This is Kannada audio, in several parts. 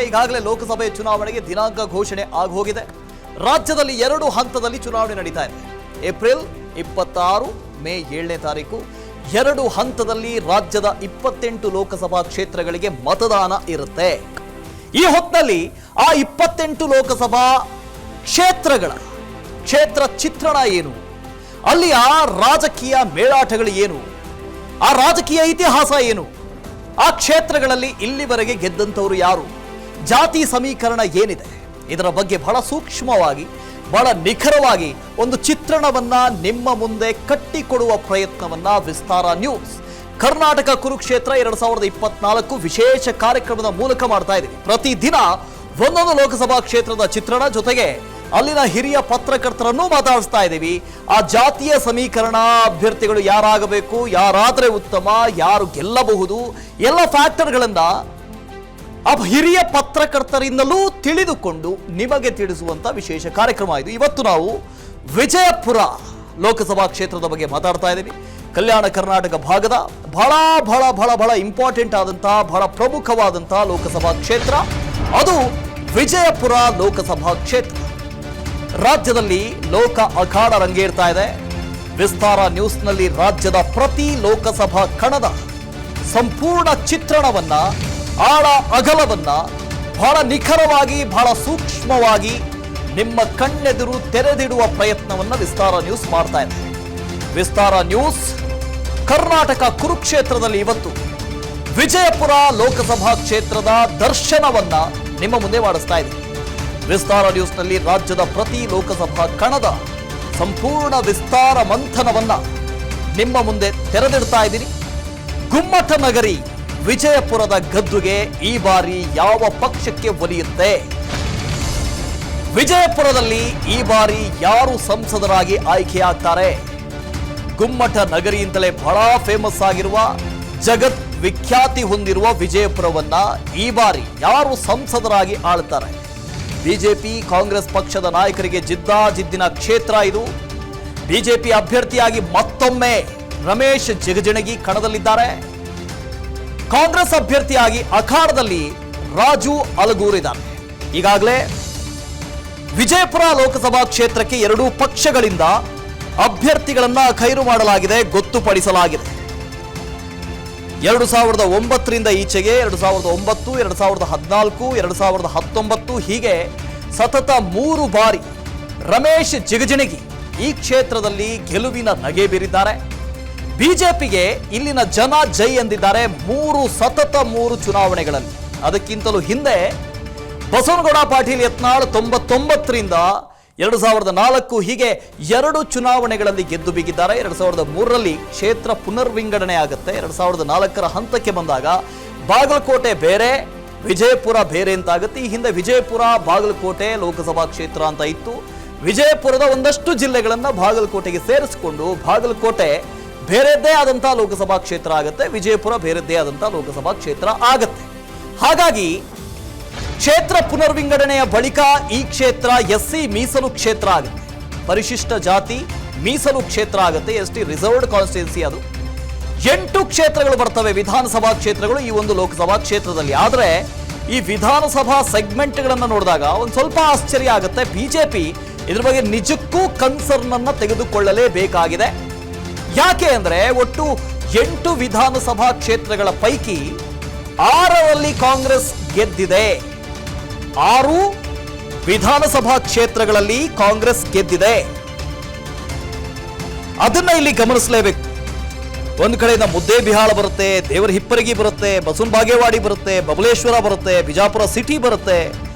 ಈಗಾಗಲೇ ಲೋಕಸಭೆ ಚುನಾವಣೆಗೆ ದಿನಾಂಕ ಘೋಷಣೆ ಆಗೋಗಿದೆ. ರಾಜ್ಯದಲ್ಲಿ 2 ಹಂತದಲ್ಲಿ ಚುನಾವಣೆ ನಡೀತಾ ಇದೆ. ಏಪ್ರಿಲ್ 26, ಮೇ 7ನೇ ತಾರೀಕು 2 ಹಂತದಲ್ಲಿ ರಾಜ್ಯದ 28 ಲೋಕಸಭಾ ಕ್ಷೇತ್ರಗಳಿಗೆ ಮತದಾನ ಇರುತ್ತೆ. ಈ ಹೊತ್ತಿನಲ್ಲಿ ಆ 28 ಲೋಕಸಭಾ ಕ್ಷೇತ್ರ ಚಿತ್ರಣ ಏನು, ಅಲ್ಲಿಯ ರಾಜಕೀಯ ಮೇಳಾಟಗಳು ಏನು, ಆ ರಾಜಕೀಯ ಇತಿಹಾಸ ಏನು, ಆ ಕ್ಷೇತ್ರಗಳಲ್ಲಿ ಇಲ್ಲಿವರೆಗೆ ಗೆದ್ದಂಥವರು ಯಾರು, ಜಾತಿ ಸಮೀಕರಣ ಏನಿದೆ, ಇದರ ಬಗ್ಗೆ ಬಹಳ ಸೂಕ್ಷ್ಮವಾಗಿ ಬಹಳ ನಿಖರವಾಗಿ ಒಂದು ಚಿತ್ರಣವನ್ನ ನಿಮ್ಮ ಮುಂದೆ ಕಟ್ಟಿಕೊಡುವ ಪ್ರಯತ್ನವನ್ನ ವಿಸ್ತಾರ ನ್ಯೂಸ್ ಕರ್ನಾಟಕ ಕುರುಕ್ಷೇತ್ರ 2024 ವಿಶೇಷ ಕಾರ್ಯಕ್ರಮದ ಮೂಲಕ ಮಾಡ್ತಾ ಇದ್ದೀವಿ. ಪ್ರತಿದಿನ ಒಂದೊಂದು ಲೋಕಸಭಾ ಕ್ಷೇತ್ರದ ಚಿತ್ರಣ ಜೊತೆಗೆ ಅಲ್ಲಿನ ಹಿರಿಯ ಪತ್ರಕರ್ತರನ್ನು ಮಾತಾಡಿಸ್ತಾ ಇದ್ದೀವಿ. ಆ ಜಾತಿಯ ಸಮೀಕರಣ, ಅಭ್ಯರ್ಥಿಗಳು ಯಾರಾಗಬೇಕು, ಯಾರಾದರೆ ಉತ್ತಮ, ಯಾರು ಗೆಲ್ಲಬಹುದು, ಎಲ್ಲ ಫ್ಯಾಕ್ಟರ್ಗಳನ್ನ ಆ ಹಿರಿಯ ಪತ್ರಕರ್ತರಿಂದಲೂ ತಿಳಿದುಕೊಂಡು ನಿಮಗೆ ತಿಳಿಸುವಂತ ವಿಶೇಷ ಕಾರ್ಯಕ್ರಮ ಇದು. ಇವತ್ತು ನಾವು ವಿಜಯಪುರ ಲೋಕಸಭಾ ಕ್ಷೇತ್ರದ ಬಗ್ಗೆ ಮಾತಾಡ್ತಾ ಇದ್ದೀವಿ. ಕಲ್ಯಾಣ ಕರ್ನಾಟಕ ಭಾಗದ ಬಹಳ ಬಹಳ ಬಹಳ ಬಹಳ ಇಂಪಾರ್ಟೆಂಟ್ ಆದಂತಹ ಬಹಳ ಪ್ರಮುಖವಾದಂತಹ ಲೋಕಸಭಾ ಕ್ಷೇತ್ರ ಅದು ವಿಜಯಪುರ ಲೋಕಸಭಾ ಕ್ಷೇತ್ರ. ರಾಜ್ಯದಲ್ಲಿ ಲೋಕ ಅಖಾಡ ರಂಗೇರ್ತಾ ಇದೆ. ವಿಸ್ತಾರ ನ್ಯೂಸ್ನಲ್ಲಿ ರಾಜ್ಯದ ಪ್ರತಿ ಲೋಕಸಭಾ ಕಣದ ಸಂಪೂರ್ಣ ಚಿತ್ರಣವನ್ನ, ಆಳ ಅಗಲವನ್ನ ಬಹಳ ನಿಖರವಾಗಿ ಬಹಳ ಸೂಕ್ಷ್ಮವಾಗಿ ನಿಮ್ಮ ಕಣ್ಣೆದುರು ತೆರೆದಿಡುವ ಪ್ರಯತ್ನವನ್ನ ವಿಸ್ತಾರ ನ್ಯೂಸ್ ಮಾಡ್ತಾ ಇದೆ. ವಿಸ್ತಾರ ನ್ಯೂಸ್ ಕರ್ನಾಟಕ ಕುರುಕ್ಷೇತ್ರದಲ್ಲಿ ಇವತ್ತು ವಿಜಯಪುರ ಲೋಕಸಭಾ ಕ್ಷೇತ್ರದ ದರ್ಶನವನ್ನ ನಿಮ್ಮ ಮುಂದೆ ಮಾಡಿಸ್ತಾ ಇದೆ. ವಿಸ್ತಾರ ನ್ಯೂಸ್ನಲ್ಲಿ ರಾಜ್ಯದ ಪ್ರತಿ ಲೋಕಸಭಾ ಕಣದ ಸಂಪೂರ್ಣ ವಿಸ್ತಾರ ಮಂಥನವನ್ನ ನಿಮ್ಮ ಮುಂದೆ ತೆರೆದಿಡ್ತಾ ಇದ್ದೀನಿ. ಗುಮ್ಮಟ ನಗರಿ ವಿಜಯಪುರದ ಗದ್ದುಗೆ ಈ ಬಾರಿ ಯಾವ ಪಕ್ಷಕ್ಕೆ ಒಲಿಯುತ್ತೆ, ವಿಜಯಪುರದಲ್ಲಿ ಈ ಬಾರಿ ಯಾರು ಸಂಸದರಾಗಿ ಆಯ್ಕೆಯಾಗ್ತಾರೆ, ಗುಮ್ಮಟ ನಗರಿಯಿಂದಲೇ ಬಹಳ ಫೇಮಸ್ ಆಗಿರುವ ಜಗತ್ ವಿಖ್ಯಾತಿ ಹೊಂದಿರುವ ವಿಜಯಪುರವನ್ನ ಈ ಬಾರಿ ಯಾರು ಸಂಸದರಾಗಿ ಆಳ್ತಾರೆ. ಬಿಜೆಪಿ ಕಾಂಗ್ರೆಸ್ ಪಕ್ಷದ ನಾಯಕರಿಗೆ ಜಿದ್ದಾಜಿದ್ದಿನ ಕ್ಷೇತ್ರ ಇದು. ಬಿಜೆಪಿ ಅಭ್ಯರ್ಥಿಯಾಗಿ ಮತ್ತೊಮ್ಮೆ ರಮೇಶ್ ಜಿಗಜಿಣಗಿ ಕಣದಲ್ಲಿದ್ದಾರೆ. ಕಾಂಗ್ರೆಸ್ ಅಭ್ಯರ್ಥಿಯಾಗಿ ಅಖಾಡದಲ್ಲಿ ರಾಜು ಅಲಗೂರಿದ್ದಾರೆ. ಈಗಾಗಲೇ ವಿಜಯಪುರ ಲೋಕಸಭಾ ಕ್ಷೇತ್ರಕ್ಕೆ 2 ಪಕ್ಷಗಳಿಂದ ಅಭ್ಯರ್ಥಿಗಳನ್ನ ಖೈರು ಮಾಡಲಾಗಿದೆ, ಗೊತ್ತುಪಡಿಸಲಾಗಿದೆ. 2009ರಿಂದ ಈಚೆಗೆ 2009, 2014, 2019 ಹೀಗೆ ಸತತ 3 ಬಾರಿ ರಮೇಶ್ ಜಿಗಜಿಣಗಿ ಈ ಕ್ಷೇತ್ರದಲ್ಲಿ ಗೆಲುವಿನ ನಗೆ ಬೀರಿದ್ದಾರೆ. ಬಿಜೆಪಿಗೆ ಇಲ್ಲಿನ ಜನ ಜೈ ಎಂದಿದ್ದಾರೆ 3 ಚುನಾವಣೆಗಳಲ್ಲಿ. ಅದಕ್ಕಿಂತಲೂ ಹಿಂದೆ ಬಸವನಗೌಡ ಪಾಟೀಲ್ ಯತ್ನಾಳ್ 99ರಿಂದ 2004 ಹೀಗೆ 2 ಚುನಾವಣೆಗಳಲ್ಲಿ ಗೆದ್ದು ಬಿಗಿದ್ದಾರೆ. 2003ರಲ್ಲಿ ಕ್ಷೇತ್ರ ಪುನರ್ವಿಂಗಡಣೆ ಆಗುತ್ತೆ. 2004ರ ಹಂತಕ್ಕೆ ಬಂದಾಗ ಬಾಗಲಕೋಟೆ ಬೇರೆ, ವಿಜಯಪುರ ಬೇರೆ ಅಂತಾಗುತ್ತೆ. ಈ ಹಿಂದೆ ವಿಜಯಪುರ ಬಾಗಲಕೋಟೆ ಲೋಕಸಭಾ ಕ್ಷೇತ್ರ ಅಂತ ಇತ್ತು. ವಿಜಯಪುರದ ಒಂದಷ್ಟು ಜಿಲ್ಲೆಗಳನ್ನ ಬಾಗಲಕೋಟೆಗೆ ಸೇರಿಸಿಕೊಂಡು ಬಾಗಲಕೋಟೆ ಬೇರೆದ್ದೇ ಆದಂತಹ ಲೋಕಸಭಾ ಕ್ಷೇತ್ರ ಆಗುತ್ತೆ, ವಿಜಯಪುರ ಬೇರೆದ್ದೇ ಆದಂತಹ ಲೋಕಸಭಾ ಕ್ಷೇತ್ರ ಆಗತ್ತೆ. ಹಾಗಾಗಿ ಕ್ಷೇತ್ರ ಪುನರ್ವಿಂಗಡಣೆಯ ಬಳಿಕ ಈ ಕ್ಷೇತ್ರ ಎಸ್ಸಿ ಮೀಸಲು ಕ್ಷೇತ್ರ ಆಗುತ್ತೆ, ಪರಿಶಿಷ್ಟ ಜಾತಿ ಮೀಸಲು ಕ್ಷೇತ್ರ ಆಗುತ್ತೆ, ಎಸ್ಟಿ ರಿಸರ್ವ್ಡ್ ಕಾನ್ಸ್ಟಿಟ್ಯೂನ್ಸಿ. ಅದು 8 ಕ್ಷೇತ್ರಗಳು ಬರ್ತವೆ ವಿಧಾನಸಭಾ ಕ್ಷೇತ್ರಗಳು ಈ ಒಂದು ಲೋಕಸಭಾ ಕ್ಷೇತ್ರದಲ್ಲಿ. ಆದರೆ ಈ ವಿಧಾನಸಭಾ ಸೆಗ್ಮೆಂಟ್ಗಳನ್ನು ನೋಡಿದಾಗ ಒಂದು ಸ್ವಲ್ಪ ಆಶ್ಚರ್ಯ ಆಗುತ್ತೆ. ಬಿಜೆಪಿ ಇದ್ರ ಬಗ್ಗೆ ನಿಜಕ್ಕೂ ಕನ್ಸರ್ನ್ ಅನ್ನ ತೆಗೆದುಕೊಳ್ಳಲೇಬೇಕಾಗಿದೆ. ಯಾಕೆ ಅಂದ್ರೆ ಒಟ್ಟು 8 ವಿಧಾನಸಭಾ ಕ್ಷೇತ್ರಗಳ ಪೈಕಿ 6ರಲ್ಲಿ ಕಾಂಗ್ರೆಸ್ ಗೆದ್ದಿದೆ. 6 ವಿಧಾನಸಭಾ ಕ್ಷೇತ್ರಗಳಲ್ಲಿ ಕಾಂಗ್ರೆಸ್ ಗೆದ್ದಿದೆ. ಅದನ್ನ ಇಲ್ಲಿ ಗಮನಿಸಲೇಬೇಕು. ಒಂದು ಕಡೆಯಿಂದ ಮುದ್ದೇಬಿಹಾಳ ಬರುತ್ತೆ, ದೇವರ ಹಿಪ್ಪರಗಿ ಬರುತ್ತೆ, ಬಸವನ ಬಾಗೇವಾಡಿ ಬರುತ್ತೆ, ಬಬಲೇಶ್ವರ ಬರುತ್ತೆ, ಬಿಜಾಪುರ ಸಿಟಿ ಬರುತ್ತೆ,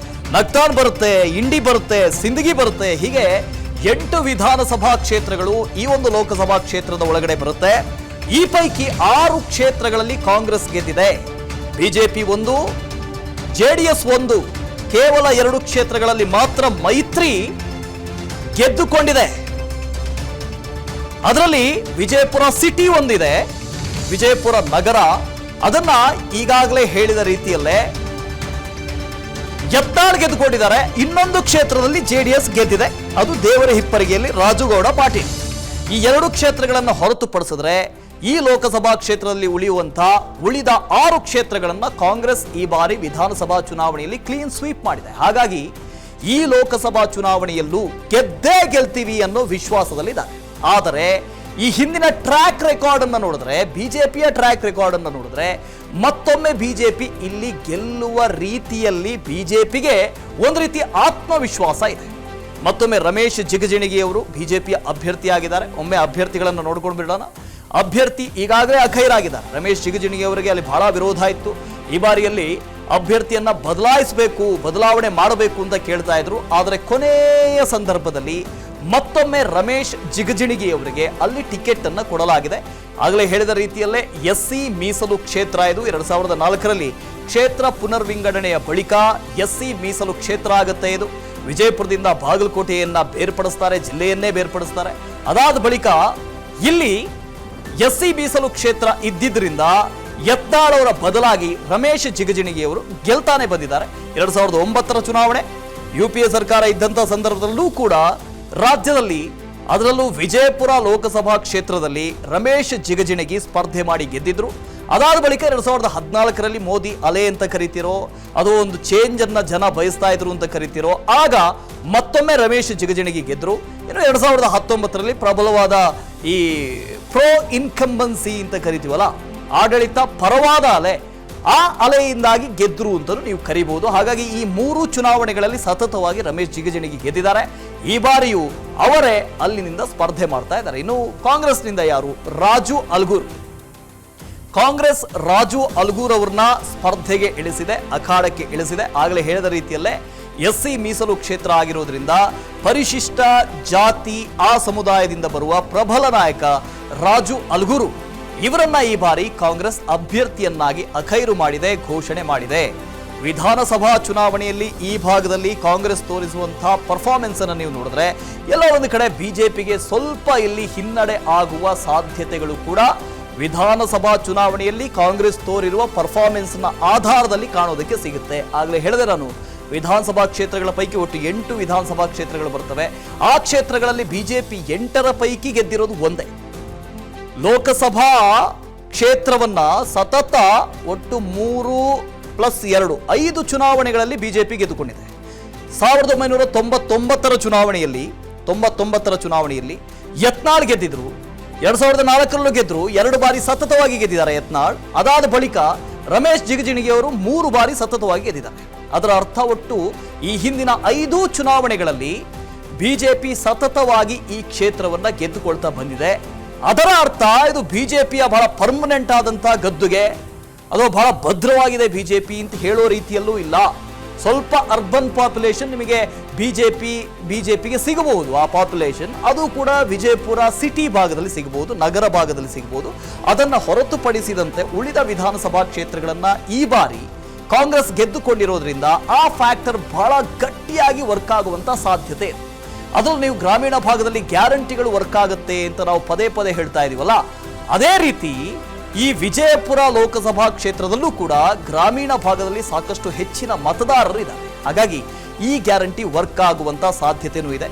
ನಗ್ತಾನ್ ಬರುತ್ತೆ, ಇಂಡಿ ಬರುತ್ತೆ, ಸಿಂದಗಿ ಬರುತ್ತೆ. ಹೀಗೆ 8 ವಿಧಾನಸಭಾ ಕ್ಷೇತ್ರಗಳು ಈ ಒಂದು ಲೋಕಸಭಾ ಕ್ಷೇತ್ರದ ಒಳಗಡೆ ಬರುತ್ತೆ. ಈ ಪೈಕಿ 6 ಕ್ಷೇತ್ರಗಳಲ್ಲಿ ಕಾಂಗ್ರೆಸ್ ಗೆದ್ದಿದೆ. ಬಿಜೆಪಿ 1, ಜೆಡಿಎಸ್ 1, ಕೇವಲ 2 ಕ್ಷೇತ್ರಗಳಲ್ಲಿ ಮಾತ್ರ ಮೈತ್ರಿ ಗೆದ್ದುಕೊಂಡಿದೆ. ಅದರಲ್ಲಿ ವಿಜಯಪುರ ಸಿಟಿ ಒಂದಿದೆ, ವಿಜಯಪುರ ನಗರ. ಅದನ್ನ ಈಗಾಗಲೇ ಹೇಳಿದ ರೀತಿಯಲ್ಲೇ ಯತ್ನಾಳ್ ಗೆದ್ದುಕೊಂಡಿದ್ದಾರೆ. ಇನ್ನೊಂದು ಕ್ಷೇತ್ರದಲ್ಲಿ ಜೆಡಿಎಸ್ ಗೆದ್ದಿದೆ, ಅದು ದೇವರ ಹಿಪ್ಪರಿಗೆಯಲ್ಲಿ ರಾಜುಗೌಡ ಪಾಟೀಲ್. ಈ 2 ಕ್ಷೇತ್ರಗಳನ್ನು ಹೊರತುಪಡಿಸಿದ್ರೆ ಈ ಲೋಕಸಭಾ ಕ್ಷೇತ್ರದಲ್ಲಿ ಉಳಿದ 6 ಕ್ಷೇತ್ರಗಳನ್ನು ಕಾಂಗ್ರೆಸ್ ಈ ಬಾರಿ ವಿಧಾನಸಭಾ ಚುನಾವಣೆಯಲ್ಲಿ ಕ್ಲೀನ್ ಸ್ವೀಪ್ ಮಾಡಿದೆ. ಹಾಗಾಗಿ ಈ ಲೋಕಸಭಾ ಚುನಾವಣೆಯಲ್ಲೂ ಗೆದ್ದೇ ಗೆಲ್ತೀವಿ ಅನ್ನೋ ವಿಶ್ವಾಸದಲ್ಲಿದ್ದಾರೆ. ಆದರೆ ಈ ಹಿಂದಿನ ಟ್ರ್ಯಾಕ್ ರೆಕಾರ್ಡ್ ಅನ್ನು ನೋಡಿದ್ರೆ, ಬಿಜೆಪಿಯ ಟ್ರ್ಯಾಕ್ ರೆಕಾರ್ಡ್ ಅನ್ನು ನೋಡಿದ್ರೆ, ಮತ್ತೊಮ್ಮೆ ಬಿಜೆಪಿ ಇಲ್ಲಿ ಗೆಲ್ಲುವ ರೀತಿಯಲ್ಲಿ ಬಿಜೆಪಿಗೆ ಒಂದು ರೀತಿ ಆತ್ಮವಿಶ್ವಾಸ ಇದೆ. ಮತ್ತೊಮ್ಮೆ ರಮೇಶ್ ಜಿಗಜಿಣಗಿ ಅವರು ಬಿಜೆಪಿಯ ಅಭ್ಯರ್ಥಿಯಾಗಿದ್ದಾರೆ. ಒಮ್ಮೆ ಅಭ್ಯರ್ಥಿಗಳನ್ನು ನೋಡ್ಕೊಂಡು ಬಿಡೋಣ. ಅಭ್ಯರ್ಥಿ ಈಗಾಗಲೇ ಅಖೈರಾಗಿದ್ದಾರೆ. ರಮೇಶ್ ಜಿಗಜಿಣಗಿ ಅವರಿಗೆ ಅಲ್ಲಿ ಬಹಳ ವಿರೋಧ ಇತ್ತು. ಈ ಬಾರಿಯಲ್ಲಿ ಅಭ್ಯರ್ಥಿಯನ್ನ ಬದಲಾವಣೆ ಮಾಡಬೇಕು ಅಂತ ಕೇಳ್ತಾ ಇದ್ರು. ಆದರೆ ಕೊನೆಯ ಸಂದರ್ಭದಲ್ಲಿ ಮತ್ತೊಮ್ಮೆ ರಮೇಶ್ ಜಿಗಜಿಣಗಿ ಅವರಿಗೆ ಅಲ್ಲಿ ಟಿಕೆಟ್ ಅನ್ನು ಕೊಡಲಾಗಿದೆ. ಆಗಲೇ ಹೇಳಿದ ರೀತಿಯಲ್ಲೇ ಎಸ್ಸಿ ಮೀಸಲು ಕ್ಷೇತ್ರ ಇದು. 2004ರಲ್ಲಿ ಕ್ಷೇತ್ರ ಪುನರ್ವಿಂಗಡಣೆಯ ಬಳಿಕ ಎಸ್ಸಿ ಮೀಸಲು ಕ್ಷೇತ್ರ ಆಗುತ್ತೆ ಇದು. ವಿಜಯಪುರದಿಂದ ಬಾಗಲಕೋಟೆಯನ್ನ ಬೇರ್ಪಡಿಸ್ತಾರೆ, ಜಿಲ್ಲೆಯನ್ನೇ ಬೇರ್ಪಡಿಸ್ತಾರೆ. ಅದಾದ ಬಳಿಕ ಇಲ್ಲಿ ಎಸ್ಸಿ ಮೀಸಲು ಕ್ಷೇತ್ರ ಇದ್ದಿದ್ರಿಂದ ಯತ್ನಾಳ್ ಅವರ ಬದಲಾಗಿ ರಮೇಶ್ ಜಿಗಜಿಣಗಿ ಅವರು ಗೆಲ್ತಾನೆ ಬಂದಿದ್ದಾರೆ. 2009ರ ಚುನಾವಣೆ ಯುಪಿಎ ಸರ್ಕಾರ ಇದ್ದಂಥ ಸಂದರ್ಭದಲ್ಲೂ ಕೂಡ ರಾಜ್ಯದಲ್ಲಿ, ಅದರಲ್ಲೂ ವಿಜಯಪುರ ಲೋಕಸಭಾ ಕ್ಷೇತ್ರದಲ್ಲಿ ರಮೇಶ್ ಜಿಗಜಿಣಗಿ ಸ್ಪರ್ಧೆ ಮಾಡಿ ಗೆದ್ದಿದ್ರು. ಅದಾದ ಬಳಿಕ 2014ರಲ್ಲಿ ಮೋದಿ ಅಲೆ ಅಂತ ಕರಿತಿರೋ, ಅದು ಒಂದು ಚೇಂಜ್ ಅನ್ನ ಜನ ಬಯಸ್ತಾ ಇದ್ರು ಅಂತ ಕರಿತಿರೋ, ಆಗ ಮತ್ತೊಮ್ಮೆ ರಮೇಶ್ ಜಿಗಜಿಣಗಿ ಗೆದ್ರು. ಇನ್ನು 2019ರಲ್ಲಿ ಪ್ರಬಲವಾದ ಈ ಪ್ರೋ ಇನ್ಕಂಬನ್ಸಿ ಅಂತ ಕರಿತೀವಲ್ಲ, ಆಡಳಿತ ಪರವಾದ ಅಲೆ, ಆ ಅಲೆಯಿಂದಾಗಿ ಗೆದ್ರು ಅಂತಲೂ ನೀವು ಕರಿಬಹುದು. ಹಾಗಾಗಿ ಈ 3 ಚುನಾವಣೆಗಳಲ್ಲಿ ಸತತವಾಗಿ ರಮೇಶ್ ಜಿಗಜಿಣಗಿ ಗೆದ್ದಿದ್ದಾರೆ. ಈ ಬಾರಿಯೂ ಅವರೇ ಅಲ್ಲಿನಿಂದ ಸ್ಪರ್ಧೆ ಮಾಡ್ತಾ ಇದ್ದಾರೆ. ಇನ್ನು ಕಾಂಗ್ರೆಸ್ನಿಂದ ಯಾರು? ರಾಜು ಅಲ್ಗೂರ್. ಕಾಂಗ್ರೆಸ್ ರಾಜು ಅಲ್ಗೂರ್ ಅವ್ರನ್ನ ಸ್ಪರ್ಧೆಗೆ ಇಳಿಸಿದೆ, ಅಖಾಡಕ್ಕೆ ಇಳಿಸಿದೆ. ಆಗಲೇ ಹೇಳಿದ ರೀತಿಯಲ್ಲೇ ಎಸ್ಸಿ ಮೀಸಲು ಕ್ಷೇತ್ರ ಆಗಿರೋದ್ರಿಂದ ಪರಿಶಿಷ್ಟ ಜಾತಿ ಆ ಸಮುದಾಯದಿಂದ ಬರುವ ಪ್ರಬಲ ನಾಯಕ ರಾಜು ಅಲ್ಗೂರು ಇವರನ್ನ ಈ ಬಾರಿ ಕಾಂಗ್ರೆಸ್ ಅಭ್ಯರ್ಥಿಯನ್ನಾಗಿ ಅಖೈರು ಮಾಡಿದೆ, ಘೋಷಣೆ ಮಾಡಿದೆ. ವಿಧಾನಸಭಾ ಚುನಾವಣೆಯಲ್ಲಿ ಈ ಭಾಗದಲ್ಲಿ ಕಾಂಗ್ರೆಸ್ ತೋರಿಸುವಂತಹ ಪರ್ಫಾರ್ಮೆನ್ಸ್ ಅನ್ನು ನೀವು ನೋಡಿದ್ರೆ ಎಲ್ಲ ಒಂದು ಕಡೆ ಬಿಜೆಪಿಗೆ ಸ್ವಲ್ಪ ಇಲ್ಲಿ ಹಿನ್ನಡೆ ಆಗುವ ಸಾಧ್ಯತೆಗಳು ಕೂಡ ವಿಧಾನಸಭಾ ಚುನಾವಣೆಯಲ್ಲಿ ಕಾಂಗ್ರೆಸ್ ತೋರಿರುವ ಪರ್ಫಾರ್ಮೆನ್ಸ್ ನ ಆಧಾರದಲ್ಲಿ ಕಾಣೋದಕ್ಕೆ ಸಿಗುತ್ತೆ. ಆಗಲೇ ಹೇಳಿದೆ ನಾನು, ವಿಧಾನಸಭಾ ಕ್ಷೇತ್ರಗಳ ಪೈಕಿ ಒಟ್ಟು 8 ವಿಧಾನಸಭಾ ಕ್ಷೇತ್ರಗಳು ಬರ್ತವೆ. ಆ ಕ್ಷೇತ್ರಗಳಲ್ಲಿ ಬಿಜೆಪಿ 8ರ ಪೈಕಿ ಗೆದ್ದಿರೋದು ಒಂದೇ. ಲೋಕಸಭಾ ಕ್ಷೇತ್ರವನ್ನ ಸತತ ಒಟ್ಟು 3+2 5 ಚುನಾವಣೆಗಳಲ್ಲಿ ಬಿಜೆಪಿ ಗೆದ್ದುಕೊಂಡಿದೆ. 1999ರ ಚುನಾವಣೆಯಲ್ಲಿ ಯತ್ನಾಳ್ ಗೆದ್ದಿದ್ರು. 2004ರಲ್ಲೂ ಗೆದ್ರು, 2 ಬಾರಿ ಸತತವಾಗಿ ಗೆದ್ದಿದ್ದಾರೆ ಯತ್ನಾಳ್. ಅದಾದ ಬಳಿಕ ರಮೇಶ್ ಜಿಗಜಿಣಗಿ ಅವರು 3 ಬಾರಿ ಸತತವಾಗಿ ಗೆದ್ದಿದ್ದಾರೆ. ಅದರ ಅರ್ಥ ಒಟ್ಟು ಈ ಹಿಂದಿನ 5 ಚುನಾವಣೆಗಳಲ್ಲಿ ಬಿಜೆಪಿ ಸತತವಾಗಿ ಈ ಕ್ಷೇತ್ರವನ್ನ ಗೆದ್ದುಕೊಳ್ತಾ ಬಂದಿದೆ. ಅದರ ಅರ್ಥ ಇದು ಬಿಜೆಪಿಯ ಬಹಳ ಪರ್ಮನೆಂಟ್ ಆದಂತಹ ಗದ್ದುಗೆ, ಅದು ಬಹಳ ಭದ್ರವಾಗಿದೆ ಬಿಜೆಪಿ ಅಂತ ಹೇಳೋ ರೀತಿಯಲ್ಲೂ ಇಲ್ಲ. ಸ್ವಲ್ಪ ಅರ್ಬನ್ ಪಾಪ್ಯುಲೇಷನ್ ನಿಮಗೆ ಬಿಜೆಪಿಗೆ ಸಿಗಬಹುದು. ಆ ಪಾಪ್ಯುಲೇಷನ್ ಅದು ಕೂಡ ವಿಜಯಪುರ ಸಿಟಿ ಭಾಗದಲ್ಲಿ ಸಿಗಬಹುದು, ನಗರ ಭಾಗದಲ್ಲಿ ಸಿಗಬಹುದು. ಅದನ್ನು ಹೊರತುಪಡಿಸಿದಂತೆ ಉಳಿದ ವಿಧಾನಸಭಾ ಕ್ಷೇತ್ರಗಳನ್ನ ಈ ಬಾರಿ ಕಾಂಗ್ರೆಸ್ ಗೆದ್ದುಕೊಂಡಿರೋದ್ರಿಂದ ಆ ಫ್ಯಾಕ್ಟರ್ ಬಹಳ ಗಟ್ಟಿಯಾಗಿ ವರ್ಕ್ ಆಗುವಂತ ಸಾಧ್ಯತೆ ಇದೆ. ಅದರಲ್ಲೂ ನೀವು ಗ್ರಾಮೀಣ ಭಾಗದಲ್ಲಿ ಗ್ಯಾರಂಟಿಗಳು ವರ್ಕ್ ಆಗುತ್ತೆ ಅಂತ ನಾವು ಪದೇ ಪದೇ ಹೇಳ್ತಾ ಇದೀವಲ್ಲ, ಅದೇ ರೀತಿ ಈ ವಿಜಯಪುರ ಲೋಕಸಭಾ ಕ್ಷೇತ್ರದಲ್ಲೂ ಕೂಡ ಗ್ರಾಮೀಣ ಭಾಗದಲ್ಲಿ ಸಾಕಷ್ಟು ಹೆಚ್ಚಿನ ಮತದಾರರು ಇದ್ದಾರೆ. ಹಾಗಾಗಿ ಈ ಗ್ಯಾರಂಟಿ ವರ್ಕ್ ಆಗುವಂತ ಸಾಧ್ಯತೆನೂ ಇದೆ.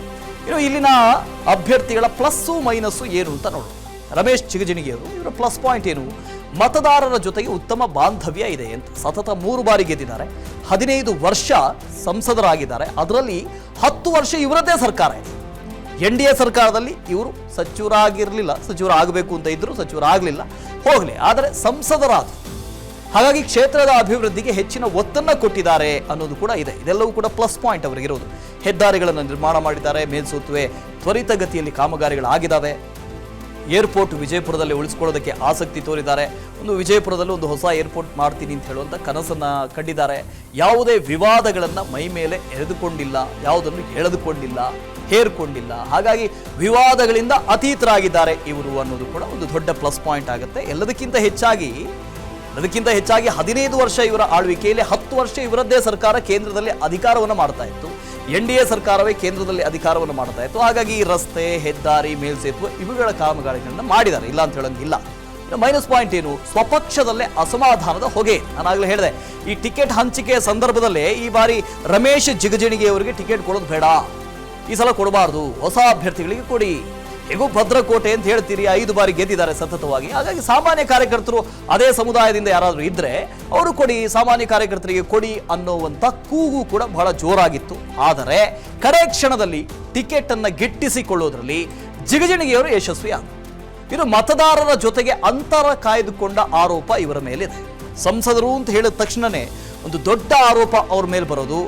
ಇನ್ನು ಇಲ್ಲಿನ ಅಭ್ಯರ್ಥಿಗಳ ಪ್ಲಸ್ಸು ಮೈನಸ್ಸು ಏನು ಅಂತ ನೋಡೋಣ. ರಮೇಶ್ ಜಿಗಜಿಣಗಿ ಅವರು, ಇವರ ಪ್ಲಸ್ ಪಾಯಿಂಟ್ ಏನು? ಮತದಾರರ ಜೊತೆಗೆ ಉತ್ತಮ ಬಾಂಧವ್ಯ ಇದೆ ಅಂತ. ಸತತ 3 ಬಾರಿ ಗೆದ್ದಿದ್ದಾರೆ, 15 ವರ್ಷ ಸಂಸದರಾಗಿದ್ದಾರೆ. ಅದರಲ್ಲಿ 10 ವರ್ಷ ಇವರದ್ದೇ ಸರ್ಕಾರ ಇದೆ. NDA ಸರ್ಕಾರದಲ್ಲಿ ಇವರು ಸಚಿವರಾಗಬೇಕು ಅಂತ ಇದ್ರು, ಸಚಿವರಾಗಲಿಲ್ಲ, ಹೋಗಲಿ. ಆದರೆ ಸಂಸದರಾದರು. ಹಾಗಾಗಿ ಕ್ಷೇತ್ರದ ಅಭಿವೃದ್ಧಿಗೆ ಹೆಚ್ಚಿನ ಒತ್ತನ್ನು ಕೊಟ್ಟಿದ್ದಾರೆ ಅನ್ನೋದು ಕೂಡ ಇದೆ. ಇದೆಲ್ಲವೂ ಕೂಡ ಪ್ಲಸ್ ಪಾಯಿಂಟ್ ಅವರಿಗಿರೋದು. ಹೆದ್ದಾರಿಗಳನ್ನು ನಿರ್ಮಾಣ ಮಾಡಿದ್ದಾರೆ, ಮೇಲ್ಸೇತುವೆ ತ್ವರಿತಗತಿಯಲ್ಲಿ ಕಾಮಗಾರಿಗಳಾಗಿದ್ದಾವೆ. ಏರ್ಪೋರ್ಟ್ ವಿಜಯಪುರದಲ್ಲಿ ಉಳಿಸ್ಕೊಳ್ಳೋದಕ್ಕೆ ಆಸಕ್ತಿ ತೋರಿದ್ದಾರೆ. ವಿಜಯಪುರದಲ್ಲಿ ಒಂದು ಹೊಸ ಏರ್ಪೋರ್ಟ್ ಮಾಡ್ತೀನಿ ಅಂತ ಹೇಳುವಂಥ ಕನಸನ್ನ ಕಂಡಿದ್ದಾರೆ. ಯಾವುದೇ ವಿವಾದಗಳನ್ನು ಮೈ ಮೇಲೆ ಎಳೆದುಕೊಂಡಿಲ್ಲ, ಯಾವುದನ್ನು ಹೇರ್ಕೊಂಡಿಲ್ಲ. ಹಾಗಾಗಿ ವಿವಾದಗಳಿಂದ ಅತೀತರಾಗಿದ್ದಾರೆ ಇವರು ಅನ್ನೋದು ಕೂಡ ಒಂದು ದೊಡ್ಡ ಪ್ಲಸ್ ಪಾಯಿಂಟ್ ಆಗುತ್ತೆ. ಎಲ್ಲದಕ್ಕಿಂತ ಹೆಚ್ಚಾಗಿ 15 ವರ್ಷ ಇವರ ಆಳ್ವಿಕೆಯಲ್ಲಿ 10 ವರ್ಷ ಇವರದ್ದೇ ಸರ್ಕಾರ ಕೇಂದ್ರದಲ್ಲಿ ಅಧಿಕಾರವನ್ನು ಮಾಡ್ತಾ ಇತ್ತು. NDA ಸರ್ಕಾರವೇ ಕೇಂದ್ರದಲ್ಲಿ ಅಧಿಕಾರವನ್ನು ಮಾಡ್ತಾ ಇತ್ತು. ಹಾಗಾಗಿ ಈ ರಸ್ತೆ, ಹೆದ್ದಾರಿ, ಮೇಲ್ಸೇತುವೆ ಇವುಗಳ ಕಾಮಗಾರಿಗಳನ್ನ ಮಾಡಿದ್ದಾರೆ, ಇಲ್ಲ ಅಂತ ಹೇಳಂಗಿಲ್ಲ. ಮೈನಸ್ ಪಾಯಿಂಟ್ ಏನು? ಸ್ವಪಕ್ಷದಲ್ಲೇ ಅಸಮಾಧಾನದ ಹೊಗೆ. ನಾನಾಗಲೇ ಹೇಳಿದೆ, ಈ ಟಿಕೆಟ್ ಹಂಚಿಕೆಯ ಸಂದರ್ಭದಲ್ಲೇ ಈ ಬಾರಿ ರಮೇಶ್ ಜಿಗಜಿಣಗಿ ಅವರಿಗೆ ಟಿಕೆಟ್ ಕೊಡೋದು ಬೇಡ, ಈ ಸಲ ಕೊಡಬಾರ್ದು, ಹೊಸ ಅಭ್ಯರ್ಥಿಗಳಿಗೆ ಕೊಡಿ. ಹೇಗೂ ಭದ್ರಕೋಟೆ ಅಂತ ಹೇಳ್ತೀರಿ, 5 ಬಾರಿ ಗೆದ್ದಿದ್ದಾರೆ ಸತತವಾಗಿ. ಹಾಗಾಗಿ ಸಾಮಾನ್ಯ ಕಾರ್ಯಕರ್ತರು ಅದೇ ಸಮುದಾಯದಿಂದ ಯಾರಾದರೂ ಇದ್ರೆ ಅವರು ಕೊಡಿ, ಸಾಮಾನ್ಯ ಕಾರ್ಯಕರ್ತರಿಗೆ ಕೊಡಿ ಅನ್ನೋವಂಥ ಕೂಗು ಕೂಡ ಬಹಳ ಜೋರಾಗಿತ್ತು. ಆದರೆ ಕಡೆ ಕ್ಷಣದಲ್ಲಿ ಟಿಕೆಟ್ ಅನ್ನ ಗಿಟ್ಟಿಸಿಕೊಳ್ಳೋದ್ರಲ್ಲಿ ಜಿಗಜಿಣಗಿಯವರು ಯಶಸ್ವಿಯಾದರು. ಇದು ಮತದಾರರ ಜೊತೆಗೆ ಅಂತರ ಕಾಯ್ದುಕೊಂಡ ಆರೋಪ ಇವರ ಮೇಲಿದೆ. ಸಂಸದರು ಅಂತ ಹೇಳಿದ ತಕ್ಷಣನೇ ಒಂದು ದೊಡ್ಡ ಆರೋಪ ಅವ್ರ ಮೇಲೆ ಬರೋದು,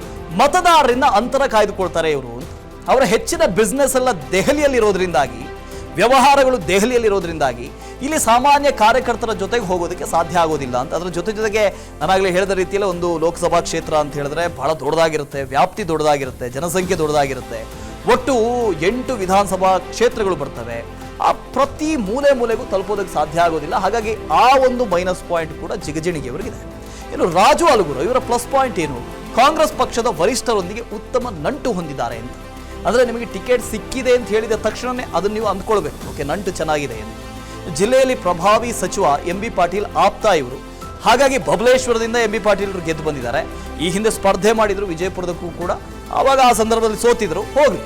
ಮತದಾರರಿಂದ ಅಂತರ ಕಾಯ್ದುಕೊಳ್ತಾರೆ ಇವರು ಅಂತ. ಅವರ ಹೆಚ್ಚಿನ ಬಿಸ್ನೆಸ್ ಎಲ್ಲ ದೆಹಲಿಯಲ್ಲಿರೋದ್ರಿಂದಾಗಿ, ವ್ಯವಹಾರಗಳು ದೆಹಲಿಯಲ್ಲಿರೋದ್ರಿಂದಾಗಿ ಇಲ್ಲಿ ಸಾಮಾನ್ಯ ಕಾರ್ಯಕರ್ತರ ಜೊತೆಗೆ ಹೋಗೋದಕ್ಕೆ ಸಾಧ್ಯ ಆಗೋದಿಲ್ಲ ಅಂತ. ಅದರ ಜೊತೆಗೆ ನಾನಾಗಲೇ ಹೇಳಿದ ರೀತಿಯಲ್ಲಿ ಒಂದು ಲೋಕಸಭಾ ಕ್ಷೇತ್ರ ಅಂತ ಹೇಳಿದ್ರೆ ಬಹಳ ದೊಡ್ಡದಾಗಿರುತ್ತೆ, ವ್ಯಾಪ್ತಿ ದೊಡ್ಡದಾಗಿರುತ್ತೆ, ಜನಸಂಖ್ಯೆ ದೊಡ್ಡದಾಗಿರುತ್ತೆ. ಒಟ್ಟು 8 ವಿಧಾನಸಭಾ ಕ್ಷೇತ್ರಗಳು ಬರ್ತವೆ. ಆ ಪ್ರತಿ ಮೂಲೆಗೂ ತಲುಪೋದಕ್ಕೆ ಸಾಧ್ಯ ಆಗೋದಿಲ್ಲ. ಹಾಗಾಗಿ ಆ ಒಂದು ಮೈನಸ್ ಪಾಯಿಂಟ್ ಕೂಡ ಜಿಗಜಿಣಿಗೆಯವರಿಗಿದೆ. ಇನ್ನು ರಾಜು ಅಲುಗುರು ಇವರ ಪ್ಲಸ್ ಪಾಯಿಂಟ್ ಏನು? ಕಾಂಗ್ರೆಸ್ ಪಕ್ಷದ ವರಿಷ್ಠರೊಂದಿಗೆ ಉತ್ತಮ ನಂಟು ಹೊಂದಿದ್ದಾರೆ ಅಂತ. ಅಂದರೆ ನಿಮಗೆ ಟಿಕೆಟ್ ಸಿಕ್ಕಿದೆ ಅಂತ ಹೇಳಿದ ತಕ್ಷಣವೇ ಅದನ್ನು ನೀವು ಅಂದ್ಕೊಳ್ಬೇಕು, ಓಕೆ ನಂಟು ಚೆನ್ನಾಗಿದೆ ಅಂತ. ಜಿಲ್ಲೆಯಲ್ಲಿ ಪ್ರಭಾವಿ ಸಚಿವ MB ಪಾಟೀಲ್ ಆಪ್ತ ಇವರು. ಹಾಗಾಗಿ ಬಬಲೇಶ್ವರದಿಂದ MB ಪಾಟೀಲ್ ಅವರು ಗೆದ್ದು ಬಂದಿದ್ದಾರೆ. ಈ ಹಿಂದೆ ಸ್ಪರ್ಧೆ ಮಾಡಿದ್ರು ವಿಜಯಪುರದಕ್ಕೂ ಕೂಡ, ಆವಾಗ ಆ ಸಂದರ್ಭದಲ್ಲಿ ಸೋತಿದ್ರು, ಹೋಗ್ಲಿ.